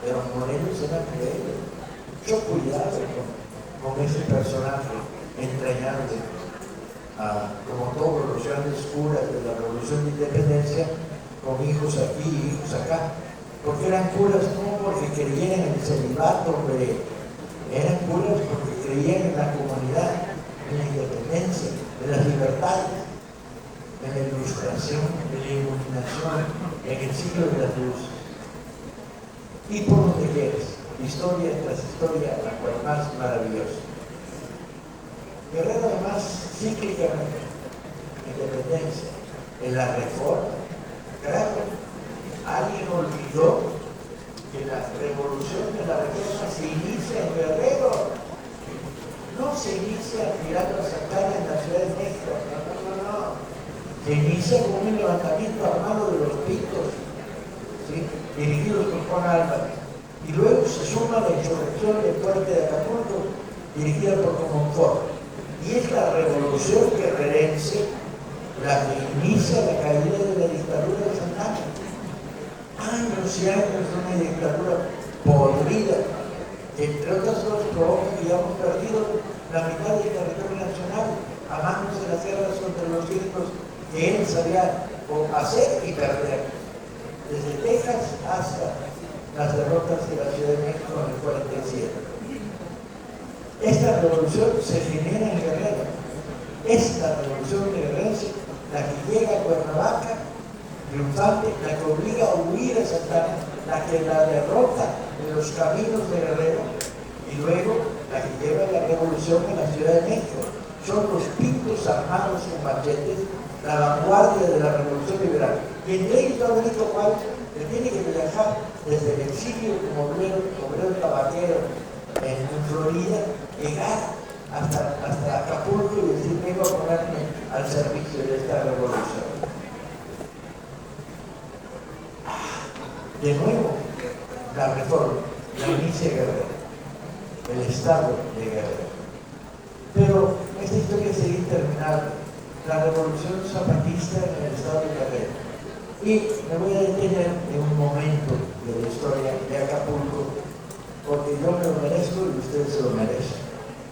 pero Morelos era cruel. Mucho cuidado con ese personaje entrañable, como todos los grandes curas de la Revolución de Independencia, con hijos aquí y hijos acá, porque eran curas no porque creían en el celibato, hombre, eran curas porque creían en la comunidad, en la independencia, en las libertades, en la ilustración, en la iluminación, en el siglo de las luces. Y por donde quieres, historia tras historia, la cual más maravillosa. Guerrero además cíclicamente, independencia, en la reforma. Claro, alguien olvidó que la revolución de la reforma se inicia en Guerrero, no se inicia tirando a Santana en la Ciudad de México, no. Se inicia con un levantamiento armado de los Pitos, ¿sí? Dirigidos por Juan Álvarez, y luego se suma la insurrección del Fuerte de Acapulco, dirigida por Comonfort. Y es la revolución guerrerense la que inicia la caída de la dictadura de Santana. Años y años de una dictadura podrida, que entre otras cosas provoca que ya hemos perdido la mitad del territorio nacional a manos de las guerras contra los gringos que él sabía hacer y perder. Desde Texas hasta las derrotas de la Ciudad de México en el 47. Esta revolución se genera en Guerrero. Esta revolución guerrerense, la que llega a Cuernavaca, triunfante, la que obliga a huir a Santana, la que la derrota en los caminos de Guerrero, y luego la que lleva a la revolución en la Ciudad de México. Son los Pitos armados con machetes, la vanguardia de la revolución liberal. Y entre ellos está Benito Juárez, que tiene que viajar desde el exilio como obrero tabaquero en Florida, llegar hasta Acapulco y decir: vengo a ponerme al servicio de esta revolución. De nuevo, la reforma, la inicia Guerrero, el Estado de Guerrero. Pero esta historia sería interminable. La revolución zapatista en el Estado de Guerrero. Y me voy a detener en un momento de la historia de Acapulco, porque yo me lo merezco y ustedes se lo merecen.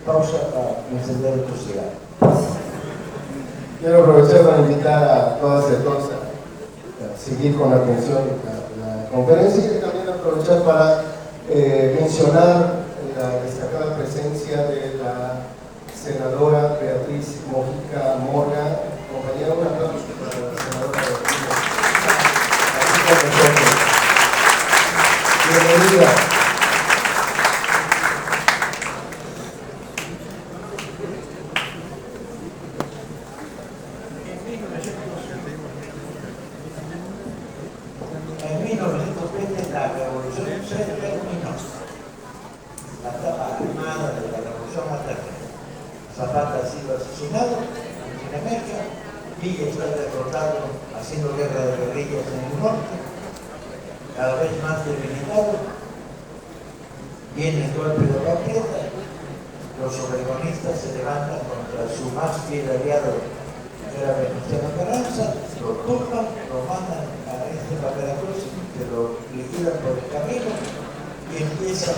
Pausa para encender tu cigarro. Quiero aprovechar para invitar a todas y todos a seguir con atención la conferencia y también aprovechar para mencionar la destacada presencia de la senadora Beatriz Mojica Morga. Compañera, un aplauso para la senadora Beatriz Mojica. Bienvenida. En 1920 la revolución se terminó. La etapa armada de la revolución materna. Zapata ha sido asesinado en Chinameca, Villa está derrotado haciendo guerra de guerrillas en el norte, cada vez más debilitado. Viene el golpe de la Prieta, los obregonistas se levantan contra su más fiel aliado, que era Venustiano Carranza, lo tumban, lo mandan a Veracruz, que lo liquidan por el camino, y empieza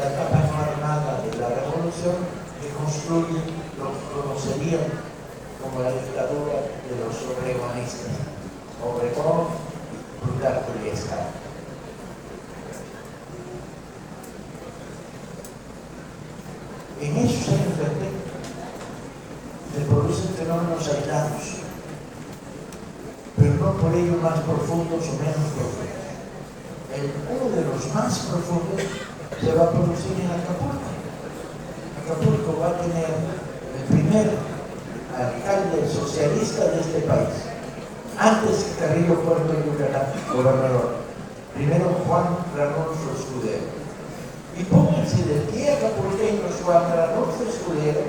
la etapa no armada de la revolución, que construye lo que conocerían como la dictadura de los obregonistas, Obregón, Plutarco y Escala. En esos años 20 se producen fenómenos aislados, pero no por ello más profundos o menos profundos. Uno de los más profundos se va a producir en Acapulco. Acapulco va a tener el primer alcalde socialista de este país, antes que Carrillo Puerto Yucatán, gobernador. Primero Juan Ranulfo Escudero. Y pónganse de pie acapulqueños, Juan Ranulfo Escudero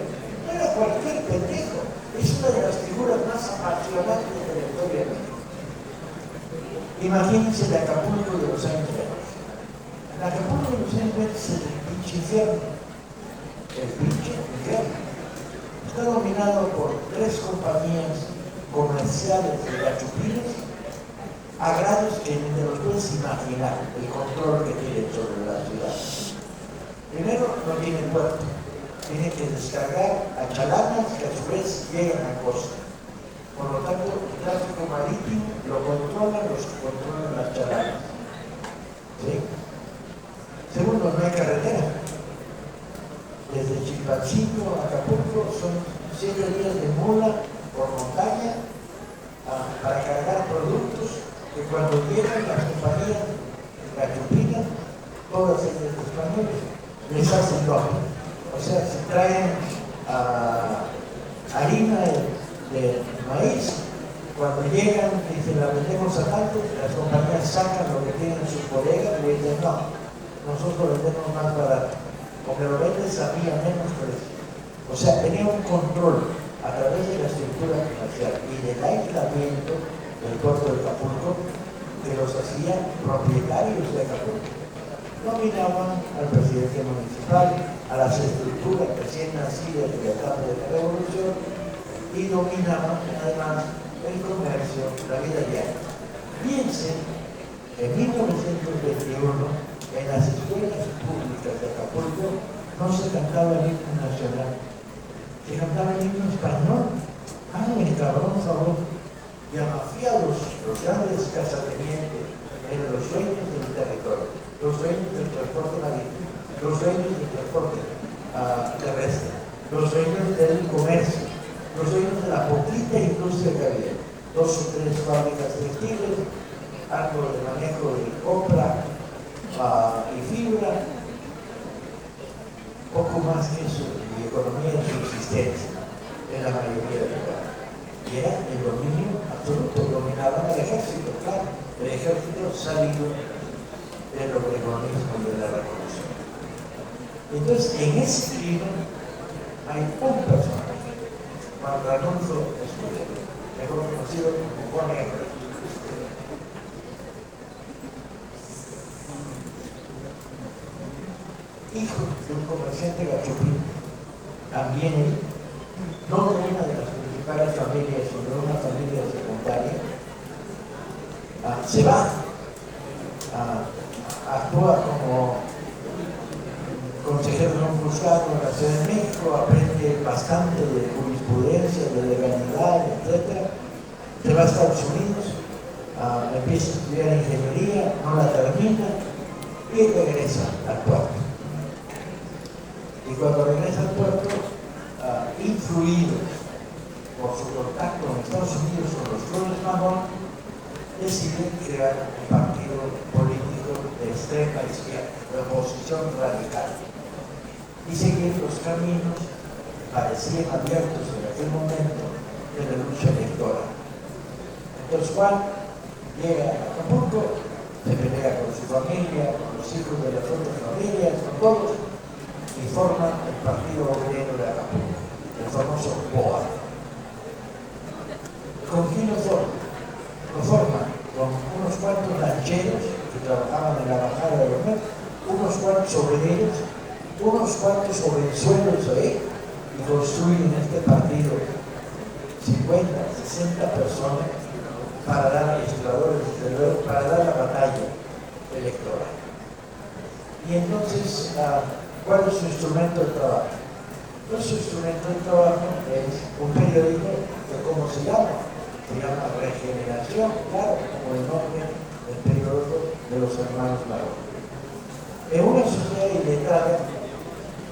no era cualquier pendejo, es una de las figuras más apasionantes de la historia de México. Imagínense el Acapulco de los años 20. El Acapulco de los años 20 es el pinche infierno. El pinche infierno. Está dominado por 3 compañías comerciales de gachupines, a grados que ni te los puedes imaginar el control que tiene sobre la ciudad. Primero, no tiene puerto, tiene que descargar a chalanas que a su vez llegan a costa. Por lo tanto, el tráfico marítimo lo controlan los que controlan las chalanas. ¿Sí? Segundo, no hay carretera. Desde Chilpancingo a Acapulco son 7 días de mula por montaña para cargar productos que cuando llegan las compañías gachupinas, todas ellas españolas, les hacen doble. O sea, si traen harina de maíz, cuando llegan dicen la vendemos a tanto, las compañías sacan lo que tienen en sus bodegas y dicen no, nosotros vendemos más barato, porque lo vendes a mí a menos precio. O sea, tenía un control a través de la estructura comercial y del aislamiento del puerto de Acapulco que los hacían propietarios de Acapulco. Dominaban al presidente municipal, a las estructuras recién nacidas de la etapa de la revolución y dominaban además el comercio, la vida diaria. Piensen, en 1921, en las escuelas públicas de Acapulco no se cantaba el himno nacional, se cantaba el himno español. Háganme el cabrón favor. Y amafiados, los grandes cazatenientes eran los dueños del territorio, los dueños del transporte marítimo, los dueños del transporte terrestre, los dueños del comercio, los dueños de la poquita industria que había, 2 o 3 fábricas textiles, algo de manejo de copra y fibra, poco más que eso, y economía de subsistencia en la mayoría de lugares. Y era el dominio absoluto, dominaban al ejército, claro, el ejército salido del obregonismo y de la revolución. Entonces, en ese clima hay un personaje, Juan Ranulfo Escudero, mejor conocido como Juan Negro. Hijo de un comerciante gachupín, también él, no de una de las principales familias, sino de una familia secundaria, se va, actúa como consejero de un juzgado en la Ciudad de México, aprende bastante de jurisprudencia, de legalidad, etc. Se va a Estados Unidos, empieza a estudiar ingeniería, no la termina y regresa al puerto. Y cuando regresa al puerto, influido por su contacto en Estados Unidos con los Flores Magón, decide crear un partido político de extrema izquierda, de oposición radical, y seguir los caminos que parecían abiertos en aquel momento de la lucha electoral. Entonces Juan llega a Acapulco, se pelea con su familia, con los hijos de las otras familias, con todos, y forman el Partido Obrero de Acapulco, el famoso POA. ¿Con quién lo forman? Lo forman con unos cuantos rancheros que trabajaban en la bajada de los medios, unos cuantos obreros, unos cuantos jovenzuelos ahí, y construyen este partido 50, 60 personas para dar a legisladores, para dar la batalla electoral. Y entonces, ¿cuál es su instrumento de trabajo? Pues su instrumento de trabajo es un periódico que, ¿cómo se llama? Se llama Regeneración, claro, como el nombre del periódico de los hermanos Magón. En una sociedad iletrada,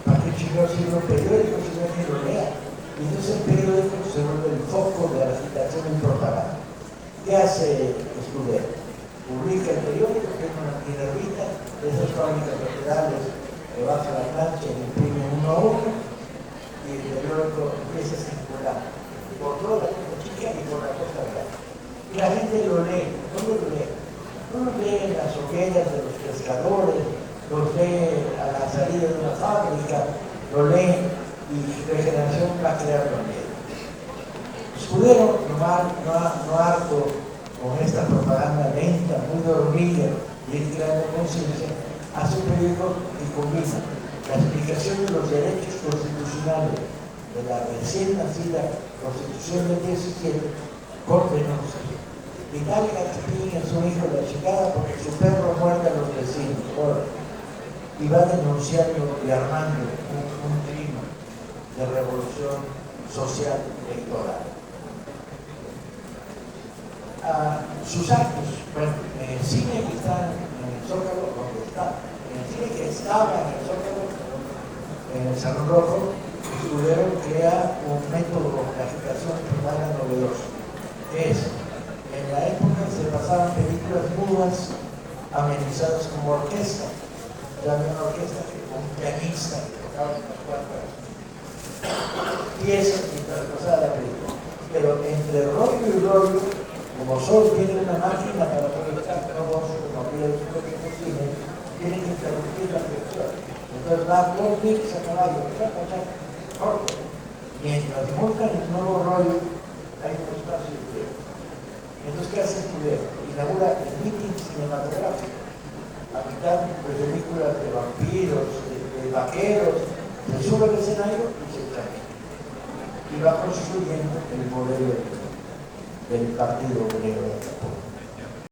¿para qué chingados sirve un periódico si no hay quien lo lea? Y entonces el periódico se vuelve el foco de agitación y propaganda. ¿Qué hace Escudero? Publica el periódico, tiene una tinervita de esas fábricas laterales que baja la plancha y imprime uno a uno, y el periódico empieza a circular por toda la Costa Chica y por la Costa Grande. Y la gente lo lee. ¿Dónde lo lee? No lo lee en las hogueras de los pescadores, lo lee a la salida de una fábrica, lo lee y Regeneración va a crear lo mismo. Escudero, no harto con esta propaganda lenta, muy dormida, y ir creando conciencia, hace un periódico que combina la explicación de los derechos constitucionales de la recién nacida Constitución del 17 con denuncias. Vitaly Gachupín es un hijo de la chingada porque su perro muerde a los vecinos. Y va denunciando y armando un clima de revolución social electoral. Sus actos, bueno, en el cine que está en el Zócalo, donde está, en el cine que estaba en el Zócalo, en el Salón Rojo, Escudero crea un método de clasificación total novedoso. Es, en la época se pasaban películas mudas amenizadas como orquesta. Ya había una orquesta, un pianista que tocaba en las cuatro piezas mientras pasaba la película. Pero entre rollo y rollo, como Sol tiene una máquina para proyectar voz, como pide el propio cine, tienen que interrumpir la proyección. Entonces va dos mix a caballo, corto. Mientras montan el nuevo rollo, hay un espacio de tiempo. Entonces, ¿qué hace Escudero? Inaugura el meeting cinematográfico. A mitad de películas de vampiros, de vaqueros, se sube al escenario y se trae. Y va construyendo el modelo del Partido Obrero de Japón.